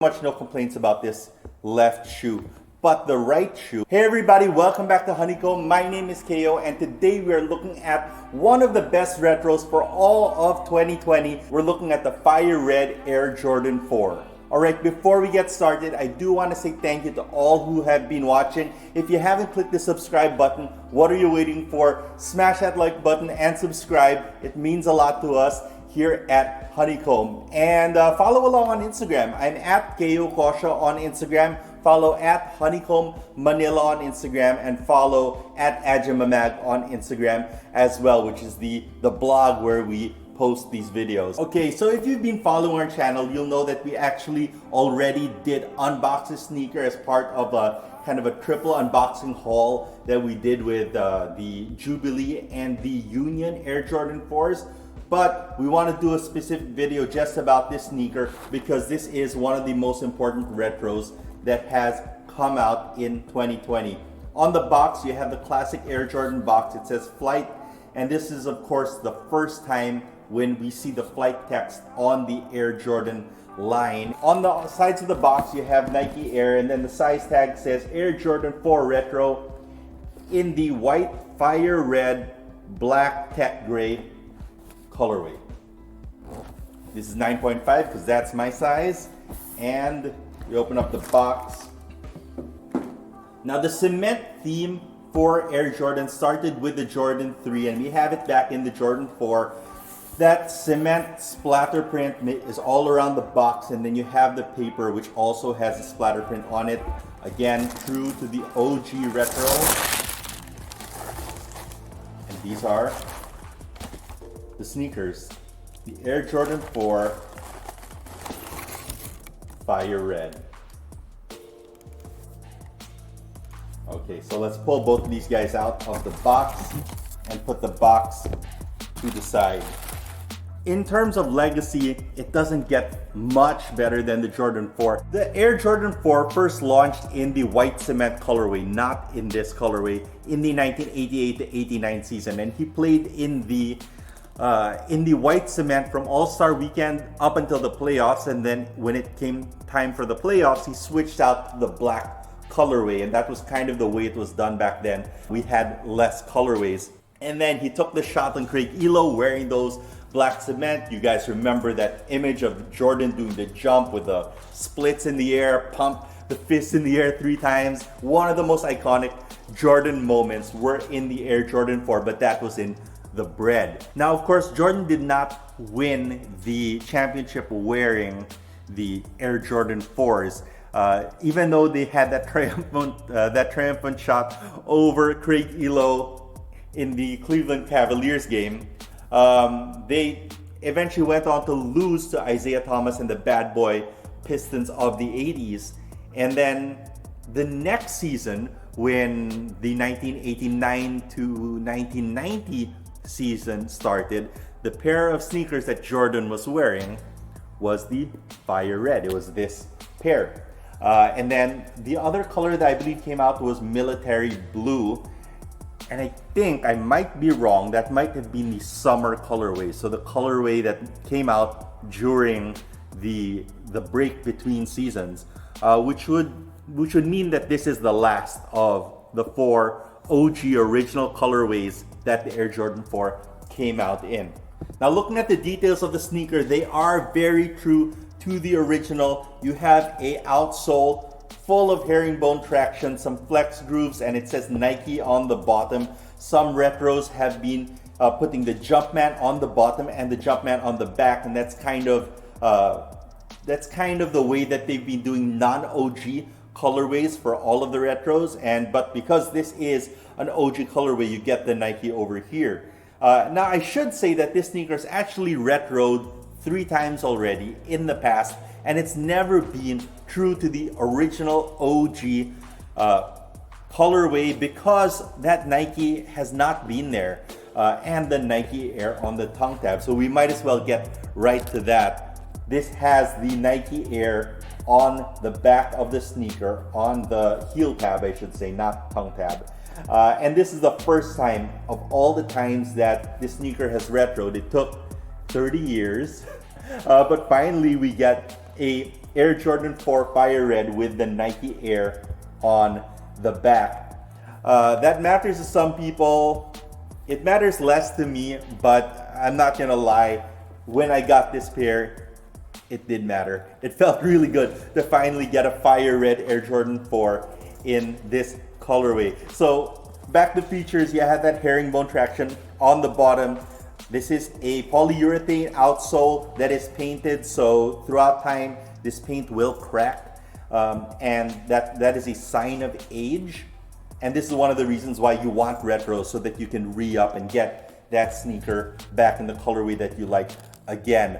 Much no complaints about this left shoe, but the right shoe. Hey everybody, welcome back to Honeycomb. My name is KO and today we are looking at one of the best retros for all of 2020. We're looking at the Fire Red Air Jordan 4. Alright, before we get started, I do want to say thank you to all who have been watching. If you haven't clicked the subscribe button, what are you waiting for? Smash that like button and subscribe. It means a lot to us here at Honeycomb. And follow along on Instagram. I'm at KO Kosha on Instagram. Follow at Honeycomb Manila on Instagram, and follow at Ajamamag on Instagram as well, which is the blog where we post these videos. Okay, so if you've been following our channel, you'll know that we actually already did unbox this sneaker as part of a kind of a triple unboxing haul that we did with the Jubilee and the Union Air Jordan 4s. But we want to do a specific video just about this sneaker because this is one of the most important retros that has come out in 2020. On the box, you have the classic Air Jordan box. It says Flight, and this is of course the first time when we see the Flight text on the Air Jordan line. On the sides of the box, you have Nike Air, and then the size tag says Air Jordan 4 Retro in the white, fire red, black, tech gray colorway. This is 9.5 because that's my size, and we open up the box. Now the cement theme for Air Jordan started with the Jordan 3, and we have it back in the Jordan 4. That cement splatter print is all around the box, and then you have the paper which also has a splatter print on it. Again, true to the OG retro. And these are the sneakers, the Air Jordan 4 Fire Red. Okay, so let's pull both of these guys out of the box and put the box to the side. In terms of legacy, it doesn't get much better than the Jordan 4. The Air Jordan 4 first launched in the white cement colorway, not in this colorway, in the 1988 to 89 season, and he played in the white cement from All-Star Weekend up until the playoffs, and then when it came time for the playoffs, he switched out to the black colorway, and that was kind of the way it was done back then. We had less colorways. And then he took the shot on Craig Elo wearing those black cement. You guys remember that image of Jordan doing the jump with the splits in the air, pump the fist in the air 3 times. One of the most iconic Jordan moments were in the Air Jordan 4, but that was in the bread. Now, of course, Jordan did not win the championship wearing the Air Jordan 4s, even though they had that triumphant shot over Craig Elo in the Cleveland Cavaliers game. They eventually went on to lose to Isaiah Thomas and the bad boy Pistons of the 80s. And then the next season, when the 1989 to 1990 season started, the pair of sneakers that Jordan was wearing was the Fire Red. It was this pair. And then the other color that I believe came out was Military Blue. And I think, I might be wrong, that might have been the summer colorway. So the colorway that came out during the break between seasons, which would mean that this is the last of the 4 OG original colorways that the Air Jordan 4 came out in. Now looking at the details of the sneaker, they are very true to the original. You have a outsole full of herringbone traction, some flex grooves, and it says Nike on the bottom. Some retros have been putting the Jumpman on the bottom and the Jumpman on the back, and that's kind of the way that they've been doing non-OG colorways for all of the retros. But because this is an OG colorway, you get the Nike over here. Now I should say that this sneaker is actually retroed 3 times already in the past, and it's never been true to the original OG colorway because that Nike has not been there, and the Nike Air on the tongue tab. So we might as well get right to that. This has the Nike Air on the back of the sneaker, on the heel tab I should say, not tongue tab. And this is the first time of all the times that this sneaker has retroed. It took 30 years, but finally we get a Air Jordan 4 Fire Red with the Nike Air on the back. That matters to some people. It matters less to me, but I'm not gonna lie. When I got this pair, it did matter. It felt really good to finally get a Fire Red Air Jordan 4 in this colorway. So back to features, you have that herringbone traction on the bottom. This is a polyurethane outsole that is painted, so throughout time this paint will crack, and that is a sign of age. And this is one of the reasons why you want retro, so that you can re-up and get that sneaker back in the colorway that you like again.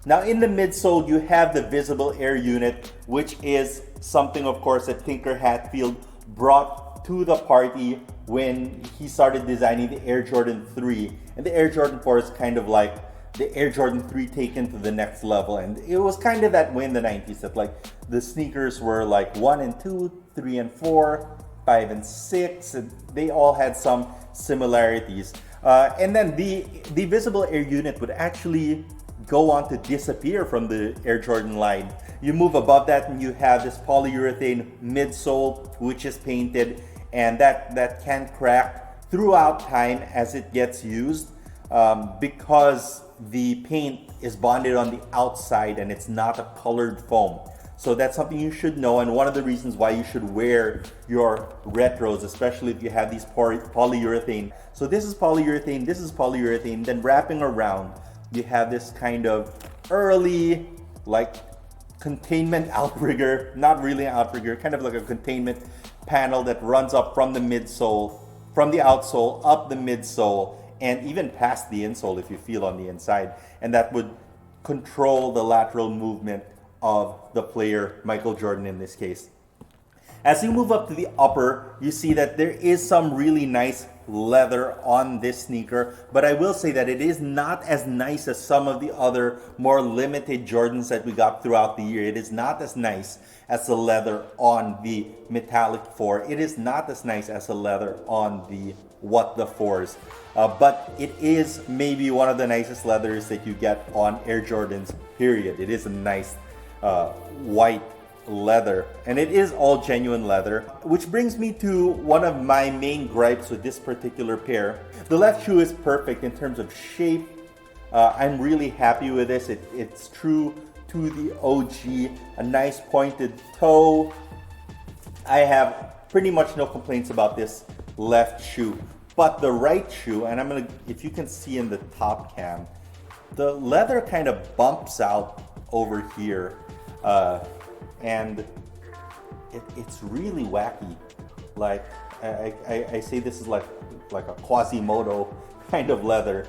Now in the midsole, you have the visible air unit, which is something, of course, that Tinker Hatfield brought to the party when he started designing the Air Jordan 3. And the Air Jordan 4 is kind of like the Air Jordan 3 taken to the next level. And it was kind of that way in the 90s, that like the sneakers were like 1 and 2, 3 and 4, 5 and 6, and they all had some similarities. And then the visible air unit would actually go on to disappear from the Air Jordan line. You move above that and you have this polyurethane midsole, which is painted, and that can crack throughout time as it gets used, because the paint is bonded on the outside and it's not a colored foam. So that's something you should know, and one of the reasons why you should wear your retros, especially if you have these polyurethane. So this is polyurethane, then wrapping around, you have this kind of early, like, containment outrigger, not really an outrigger, kind of like a containment panel that runs up from the midsole, from the outsole, up the midsole, and even past the insole if you feel on the inside. And that would control the lateral movement of the player, Michael Jordan in this case. As you move up to the upper, you see that there is some really nice leather on this sneaker, but I will say that it is not as nice as some of the other more limited Jordans that we got throughout the year. It is not as nice as the leather on the Metallic 4. It is not as nice as the leather on the What the 4s. But it is maybe one of the nicest leathers that you get on Air Jordans, period. It is a nice white leather, and it is all genuine leather, which brings me to one of my main gripes with this particular pair. The left shoe is perfect in terms of shape. I'm really happy with this. It's true to the OG, a nice pointed toe. I have pretty much no complaints about this left shoe, but the right shoe, and I'm gonna, if you can see in the top cam, the leather kind of bumps out over here. And it's really wacky. Like I say, this is like a Quasimodo kind of leather,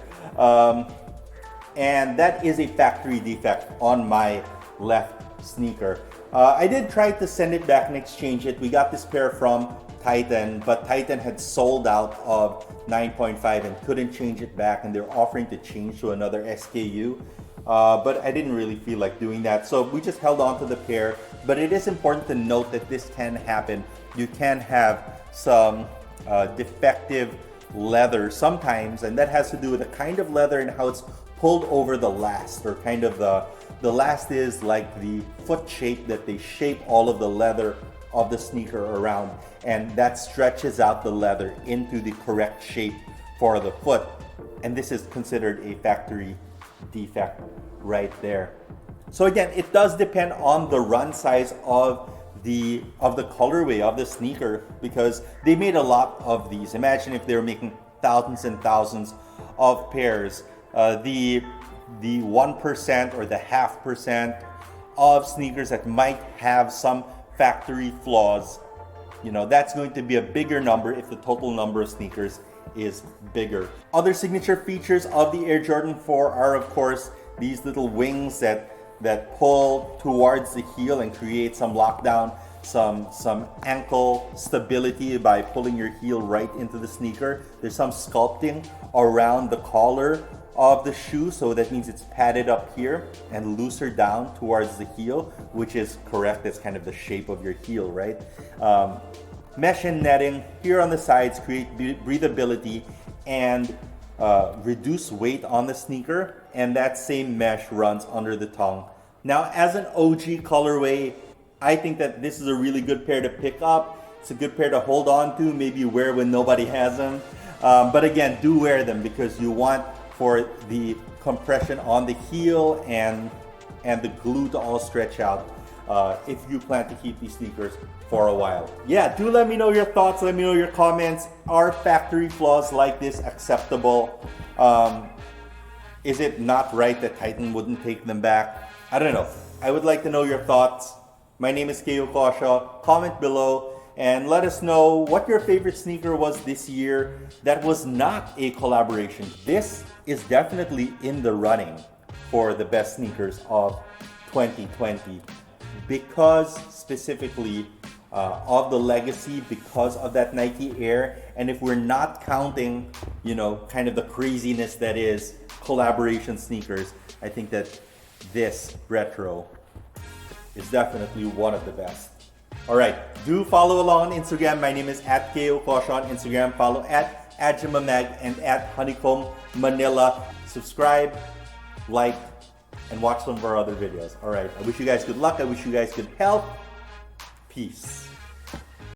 and that is a factory defect on my left sneaker. I did try to send it back and exchange it. We got this pair from Titan, but Titan had sold out of 9.5 and couldn't change it back, and they're offering to change to another SKU. But I didn't really feel like doing that, so we just held on to the pair. But it is important to note that this can happen. You can have some defective leather sometimes, and that has to do with the kind of leather and how it's pulled over the last, or kind of the last is like the foot shape that they shape all of the leather of the sneaker around, and that stretches out the leather into the correct shape for the foot, and this is considered a factory defect right there. So again, it does depend on the run size of the colorway of the sneaker, because they made a lot of these. Imagine if they were making thousands and thousands of pairs. The 1% or the 0.5% of sneakers that might have some factory flaws, you know, that's going to be a bigger number if the total number of sneakers is bigger. Other signature features of the Air Jordan 4 are, of course, these little wings that pull towards the heel and create some lockdown, some ankle stability by pulling your heel right into the sneaker. There's some sculpting around the collar of the shoe, so that means it's padded up here and looser down towards the heel, which is correct. That's kind of the shape of your heel, right? Mesh and netting here on the sides create breathability and reduce weight on the sneaker, and that same mesh runs under the tongue Now, as an OG colorway, I think that this is a really good pair to pick up. It's a good pair to hold on to, maybe wear when nobody has them. But again, do wear them because you want for the compression on the heel and the glue to all stretch out if you plan to keep these sneakers for a while. Yeah, do let me know your thoughts, let me know your comments. Are factory flaws like this acceptable? Is it not right that Titan wouldn't take them back? I don't know. I would like to know your thoughts. My name is Keo Kosha. Comment below and let us know what your favorite sneaker was this year that was not a collaboration. This is definitely in the running for the best sneakers of 2020 because specifically of the legacy, because of that Nike Air. And if we're not counting, you know, kind of the craziness that is collaboration sneakers, I think that this retro is definitely one of the best. All right, do follow along on Instagram. My name is @KOKosha on Instagram. Follow @Ajimamag and @Honeycomb Manila. Subscribe, like, and watch some of our other videos. All right, I wish you guys good luck. I wish you guys good health. Peace.